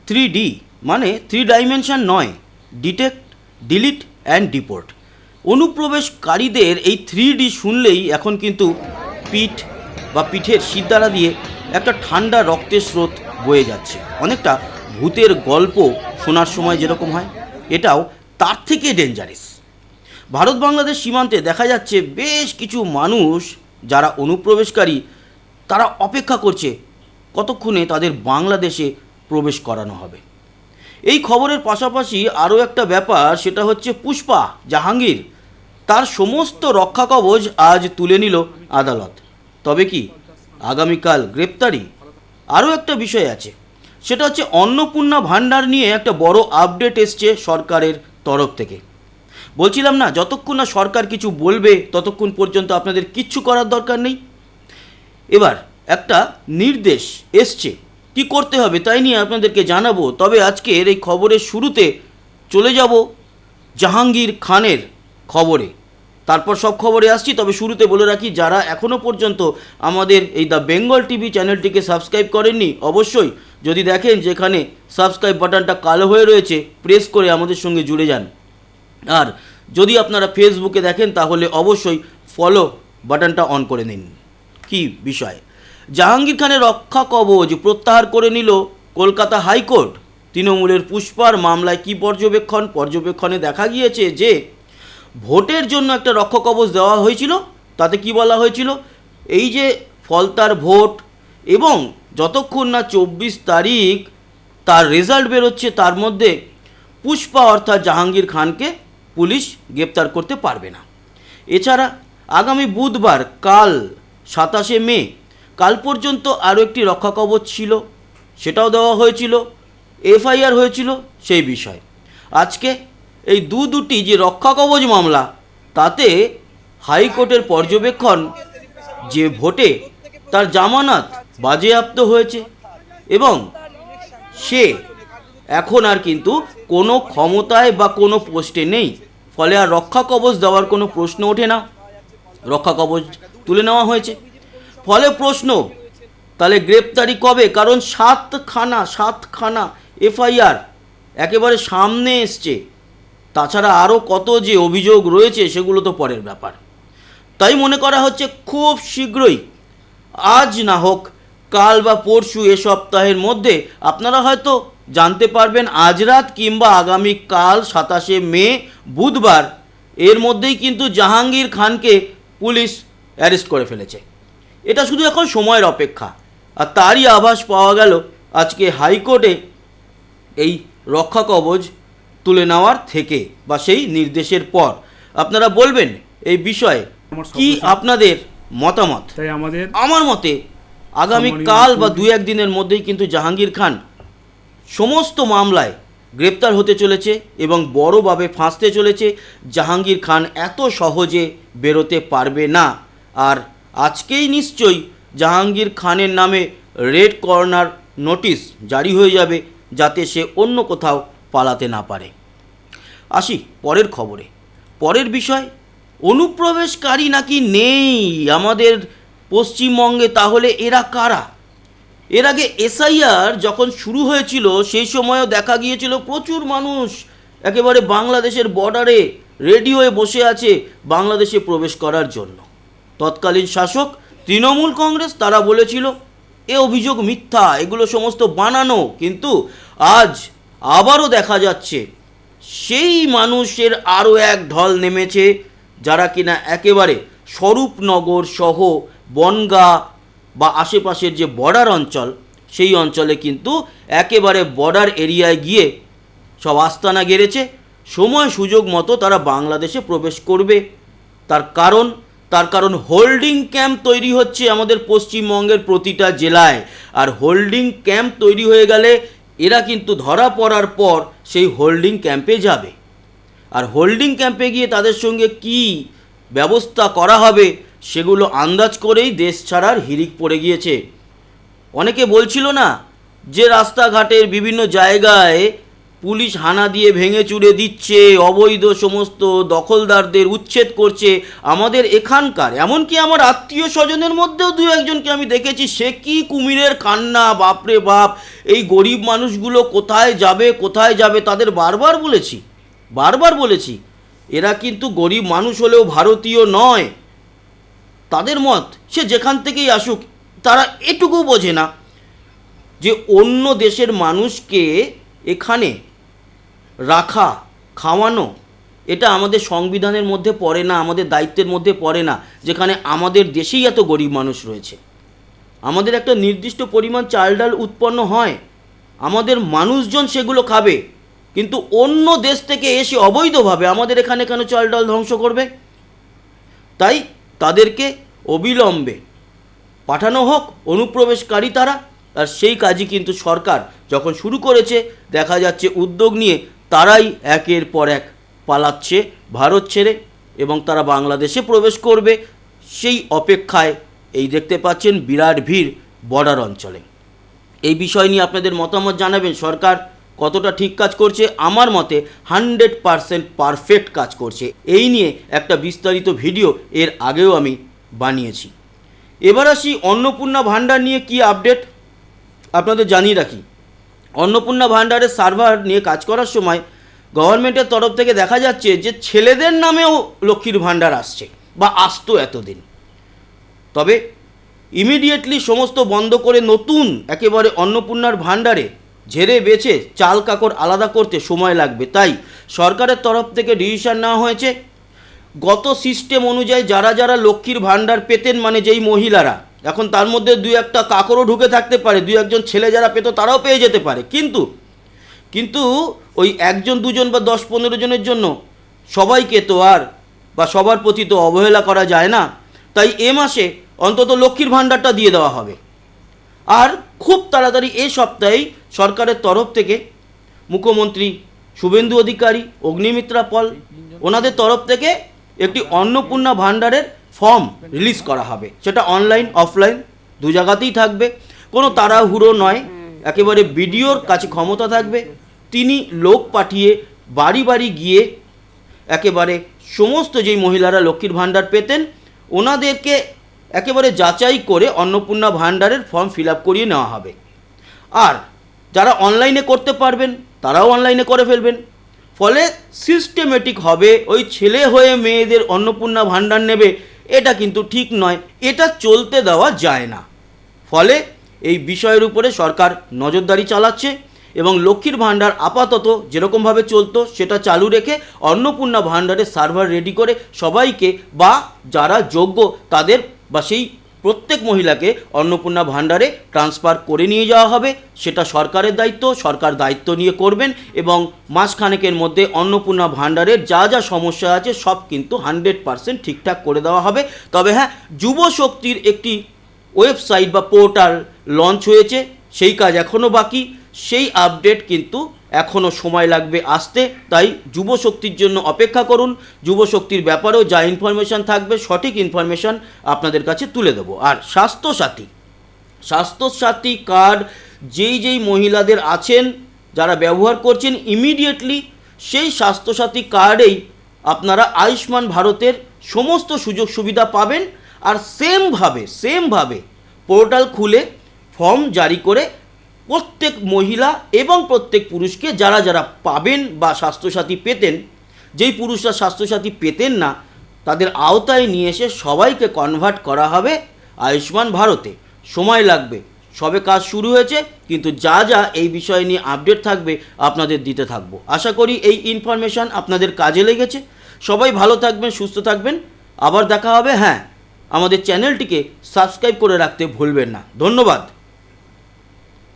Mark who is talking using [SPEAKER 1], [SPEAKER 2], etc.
[SPEAKER 1] 3D মানে 3 dimension নয়, detect, delete and deport. অনুপ্রবেশকারীদের এই 3D শুনলেই এখন কিন্তু পিঠের শিরদাঁড়া দিয়ে একটা ঠান্ডা রক্তের স্রোত বয়ে যাচ্ছে। অনেকটা ভূতের গল্প শোনার সময় যেরকম হয়, এটাও তার থেকে ডেঞ্জারাস। ভারত বাংলাদেশ সীমান্তে দেখা যাচ্ছে বেশ কিছু মানুষ যারা অনুপ্রবেশকারী, তারা অপেক্ষা করছে কতক্ষণে তাদের বাংলাদেশে প্রবেশ করানো হবে। এই খবরের পাশাপাশি আরও একটা ব্যাপার, সেটা হচ্ছে পুষ্পা জাহাঙ্গীর, তার সমস্ত রক্ষা কবচ আজ তুলে নিল আদালত। তবে কি আগামীকাল গ্রেপ্তারি? আরও একটা বিষয় আছে, সেটা হচ্ছে অন্নপূর্ণা ভাণ্ডার নিয়ে একটা বড় আপডেট এসছে সরকারের তরফ থেকে। বলছিলাম না, যতক্ষণ না সরকার কিছু বলবে ততক্ষণ পর্যন্ত আপনাদের কিচ্ছু করার দরকার নেই। এবার একটা নির্দেশ এসছে, কি করতে হবে তাই নিয়ে আপনাদেরকে জানাবো। তবে আজকের এই খবরের শুরুতে চলে যাব জাহাঙ্গীর খানের খবরে, তারপর সব খবরে আসছি। তবে শুরুতে বলে রাখি, যারা এখনও পর্যন্ত আমাদের এই দ্য বেঙ্গল টিভি চ্যানেলটিকে সাবস্ক্রাইব করেননি, অবশ্যই যদি দেখেন যেখানে সাবস্ক্রাইব বাটনটা কালো হয়ে রয়েছে, প্রেস করে আমাদের সঙ্গে জুড়ে যান। আর যদি আপনারা ফেসবুকে দেখেন তাহলে অবশ্যই ফলো বাটনটা অন করে নিন। কি বিষয়? জাহাঙ্গীর খানের রক্ষা কবচ প্রত্যাহার করে নিল কলকাতা হাইকোর্ট। তৃণমূলের পুষ্পার মামলায় কি পর্যবেক্ষণে দেখা গিয়েছে যে ভোটের জন্য একটা রক্ষা কবচ দেওয়া হয়েছিল। তাতে কি বলা হয়েছিল, এই যে ফলতার ভোট এবং যতক্ষণ না 24 তারিখ তার রেজাল্ট বেরোচ্ছে, তার মধ্যে পুষ্পা অর্থাৎ জাহাঙ্গীর খানকে পুলিশ গ্রেপ্তার করতে পারবে না। এছাড়া আগামী বুধবার, কাল 27শে মে, কাল পর্যন্ত আরও একটি রক্ষা কবচ ছিল, সেটাও দেওয়া হয়েছিল, এফআইআর হয়েছিল সেই বিষয়। আজকে এই দুটি যে রক্ষা কবচ মামলা, তাতে হাইকোর্টের পর্যবেক্ষণ যে ভোটে তার জামানত বাজেয়াপ্ত হয়েছে এবং সে এখন আর কিন্তু কোনো ক্ষমতায় বা কোনো পোস্টে নেই, ফলে আর রক্ষা কবচ দেওয়ার কোনো প্রশ্ন ওঠে না। রক্ষা কবচ তুলে নেওয়া হয়েছে, ফলে প্রশ্ন তাহলে গ্রেপ্তারি কবে? কারণ সাতখানা এফআইআর একেবারে সামনে এসছে। তাছাড়া আরও কত যে অভিযোগ রয়েছে সেগুলো তো পরের ব্যাপার। তাই মনে করা হচ্ছে খুব শীঘ্রই, আজ না হোক কাল বা পরশু, এ সপ্তাহের মধ্যে আপনারা হয়তো জানতে পারবেন, আজ রাত কিংবা আগামীকাল 27শে মে বুধবার, এর মধ্যেই কিন্তু জাহাঙ্গীর খানকে পুলিশ অ্যারেস্ট করে ফেলেছে। এটা শুধু এখন সময়ের অপেক্ষা। আর তারই আভাস পাওয়া গেল আজকে হাইকোর্টে এই রক্ষা কবচ তুলে নেওয়ার থেকে বা সেই নির্দেশের পর। আপনারা বলবেন এই বিষয়ে কি আপনাদের মতামত? আমার মতে আগামীকাল বা 2-1 দিনের মধ্যেই কিন্তু জাহাঙ্গীর খান সমস্ত মামলায় গ্রেপ্তার হতে চলেছে এবং বড়ভাবে ফাঁসতে চলেছে। জাহাঙ্গীর খান এত সহজে বেরোতে পারবে না। আর আজকেই নিশ্চয়ই জাহাঙ্গীর খানের নামে রেড কর্নার নোটিশ জারি হয়ে যাবে, যাতে সে অন্য কোথাও পালাতে না পারে। আসি পরের খবরে। পরের বিষয়, অনুপ্রবেশকারী নাকি নেই আমাদের পশ্চিমবঙ্গে। তাহলে এরা কারা? এর আগে এসআইআর যখন শুরু হয়েছিল সেই সময়ও দেখা গিয়েছিল প্রচুর মানুষ একেবারে বাংলাদেশের বর্ডারে রেডি হয়ে বসে আছে বাংলাদেশে প্রবেশ করার জন্য। তৎকালীন শাসক তৃণমূল কংগ্রেস, তারা বলেছিল এ অভিযোগ মিথ্যা, এগুলো সমস্ত বানানো। কিন্তু আজ আবারও দেখা যাচ্ছে সেই মানুষের আরও এক ঢল নেমেছে, যারা কিনা একেবারে স্বরূপনগর সহ বনগাঁ বা আশেপাশের যে বর্ডার অঞ্চল, সেই অঞ্চলে কিন্তু একেবারে বর্ডার এরিয়ায় গিয়ে সব আস্তানা গেড়েছে। সময় সুযোগ মতো তারা বাংলাদেশে প্রবেশ করবে। তার কারণ হোল্ডিং ক্যাম্প তৈরি হচ্ছে আমাদের পশ্চিমবঙ্গের প্রতিটা জেলায়। আর হোল্ডিং ক্যাম্প তৈরি হয়ে গেলে এরা কিন্তু ধরা পড়ার পর সেই হোল্ডিং ক্যাম্পে যাবে। আর হোল্ডিং ক্যাম্পে গিয়ে তাদের সঙ্গে কি ব্যবস্থা করা হবে সেগুলো আন্দাজ করেই দেশ ছাড়ার হিড়িক পড়ে গিয়েছে। অনেকে বলছিল না যে রাস্তাঘাটের বিভিন্ন জায়গায় পুলিশ হানা দিয়ে ভেঙে চুরে দিচ্ছে, অবৈধ সমস্ত দখলদারদের উচ্ছেদ করছে। আমাদের এখানকার এমনকি আমার আত্মীয় স্বজনের মধ্যেও দু একজনকে আমি দেখেছি, সে কি কুমিরের কান্না, বাপরে বাপ। এই গরিব মানুষগুলো কোথায় যাবে তাদের বারবার বলেছি এরা কিন্তু গরিব মানুষ হলেও ভারতীয় নয়। তাদের মত সে যেখান থেকেই আসুক, তারা এটুকু বোঝে না যে অন্য দেশের মানুষকে এখানে রাখা, খাওয়ানো, এটা আমাদের সংবিধানের মধ্যে পড়ে না, আমাদের দায়িত্বের মধ্যে পড়ে না। যেখানে আমাদের দেশেই এত গরিব মানুষ রয়েছে, আমাদের একটা নির্দিষ্ট পরিমাণ চাল ডাল উৎপন্ন হয়, আমাদের মানুষজন সেগুলো খাবে। কিন্তু অন্য দেশ থেকে এসে অবৈধভাবে আমাদের এখানে কেন চাল ডাল ধ্বংস করবে? তাই তাদেরকে অবিলম্বে পাঠানো হোক অনুপ্রবেশকারী তারা। আর সেই কাজই কিন্তু সরকার যখন শুরু করেছে, দেখা যাচ্ছে উদ্যোগ নিয়ে তারাই একের পর এক পালাচ্ছে ভারত ছেড়ে এবং তারা বাংলাদেশে প্রবেশ করবে। সেই অপেক্ষায় এই দেখতে পাচ্ছেন বিরাট ভিড় বর্ডার অঞ্চলে। এই বিষয় নিয়ে আপনাদের মতামত জানাবেন। সরকার কতটা ঠিক কাজ করছে? আমার মতে 100% পারফেক্ট কাজ করছে। এই নিয়ে একটা বিস্তারিত ভিডিও এর আগেও আমি বানিয়েছি। এবার আসি অন্নপূর্ণা ভাণ্ডার নিয়ে কি আপডেট আপনাদের জানিয়ে রাখি। অন্নপূর্ণা ভাণ্ডারের সার্ভার নিয়ে কাজ করার সময় গভর্নমেন্টের তরফ থেকে দেখা যাচ্ছে যে ছেলেদের নামেও লক্ষ্মীর ভাণ্ডার আসছে বা আসতো এতদিন। তবে ইমিডিয়েটলি সমস্ত বন্ধ করে নতুন একেবারে অন্নপূর্ণার ভাণ্ডারে ঝেড়ে বেছে চাল কাকড় আলাদা করতে সময় লাগবে। তাই সরকারের তরফ থেকে ডিসিশন নেওয়া হয়েছে, গত সিস্টেম অনুযায়ী যারা যারা লক্ষ্মীর ভাণ্ডার পেতেন, মানে যেই মহিলারা, এখন তার মধ্যে দুই একটা কাকড়ও ঢুকে থাকতে পারে, দুই একজন ছেলে যারা পেত তারাও পেয়ে যেতে পারে, কিন্তু ওই একজন দুজন বা 10-15 জনের জন্য সবাইকে তো আর বা সবার প্রতি তো অবহেলা করা যায় না। তাই এ মাসে অন্তত লক্ষ্মীর ভাণ্ডারটা দিয়ে দেওয়া হবে। আর খুব তাড়াতাড়ি এই সপ্তাহেই সরকারের তরফ থেকে মুখ্যমন্ত্রী শুভেন্দু অধিকারী, অগ্নিমিত্রা পল, ওনাদের তরফ থেকে একটি অন্নপূর্ণা ভাণ্ডারের ফর্ম রিলিজ করা হবে। সেটা অনলাইন অফলাইন দু জায়গাতেই থাকবে। কোনো তাড়াহুড়ো নয়, একেবারে বিডিওর কাছে ক্ষমতা থাকবে, তিনি লোক পাঠিয়ে বাড়ি বাড়ি গিয়ে একেবারে সমস্ত যেই মহিলারা লক্ষ্মীর ভাণ্ডার পেতেন ওনাদেরকে একেবারে যাচাই করে অন্নপূর্ণা ভাণ্ডারের ফর্ম ফিল আপ করিয়ে নেওয়া হবে। আর যারা অনলাইনে করতে পারবেন তারাও অনলাইনে করে ফেলবেন। ফলে সিস্টেমেটিক হবে। ওই ছেলে হয়ে মেয়েদের অন্নপূর্ণা ভাণ্ডার নেবে, এটা কিন্তু ঠিক নয়, এটা চলতে দেওয়া যায় না। ফলে এই বিষয়ের উপরে সরকার নজরদারি চালাচ্ছে এবং লক্ষ্মীর ভাণ্ডার আপাতত যেরকমভাবে চলতো সেটা চালু রেখে অন্নপূর্ণা ভাণ্ডারের সার্ভার রেডি করে সবাইকে বা যারা যোগ্য তাদের বা সেই প্রত্যেক মহিলাকে অন্নপূর্ণা ভাণ্ডারে ট্রান্সফার করে নিয়ে যাওয়া হবে। সেটা সরকারের দায়িত্ব, সরকার দায়িত্ব নিয়ে করবেন এবং মাসখানেকের মধ্যে অন্নপূর্ণা ভাণ্ডারের যা যা সমস্যা আছে সব কিন্তু 100% ঠিকঠাক করে দেওয়া হবে। তবে হ্যাঁ, যুব শক্তির একটি ওয়েবসাইট বা পোর্টাল লঞ্চ হয়েছে, সেই কাজ এখনও বাকি, সেই আপডেট কিন্তু এখনও সময় লাগবে আসতে। তাই যুব শক্তির জন্য অপেক্ষা করুন। যুব শক্তির ব্যাপারেও যা ইনফরমেশান থাকবে সঠিক ইনফরমেশান আপনাদের কাছে তুলে দেবো। আর স্বাস্থ্যসাথী কার্ড যেই মহিলাদের আছেন যারা ব্যবহার করছেন, ইমিডিয়েটলি সেই স্বাস্থ্যসাথী কার্ডেই আপনারা আয়ুষ্মান ভারতের সমস্ত সুযোগ সুবিধা পাবেন। আর সেমভাবে পোর্টাল খুলে ফর্ম জারি করে প্রত্যেক মহিলা এবং প্রত্যেক পুরুষকে যারা যারা পাবেন বা স্বাস্থ্যসাথী পেতেন, যেই পুরুষরা স্বাস্থ্যসাথী পেতেন না তাদের আওতায় নিয়ে এসে সবাইকে কনভার্ট করা হবে আয়ুষ্মান ভারতে। সময় লাগবে, সবে কাজ শুরু হয়েছে, কিন্তু যা যা এই বিষয় নিয়ে আপডেট থাকবে আপনাদের দিতে থাকবো। আশা করি এই ইনফরমেশান আপনাদের কাজে লেগেছে। সবাই ভালো থাকবেন, সুস্থ থাকবেন, আবার দেখা হবে। হ্যাঁ, আমাদের চ্যানেলটিকে সাবস্ক্রাইব করে রাখতে ভুলবেন না। ধন্যবাদ।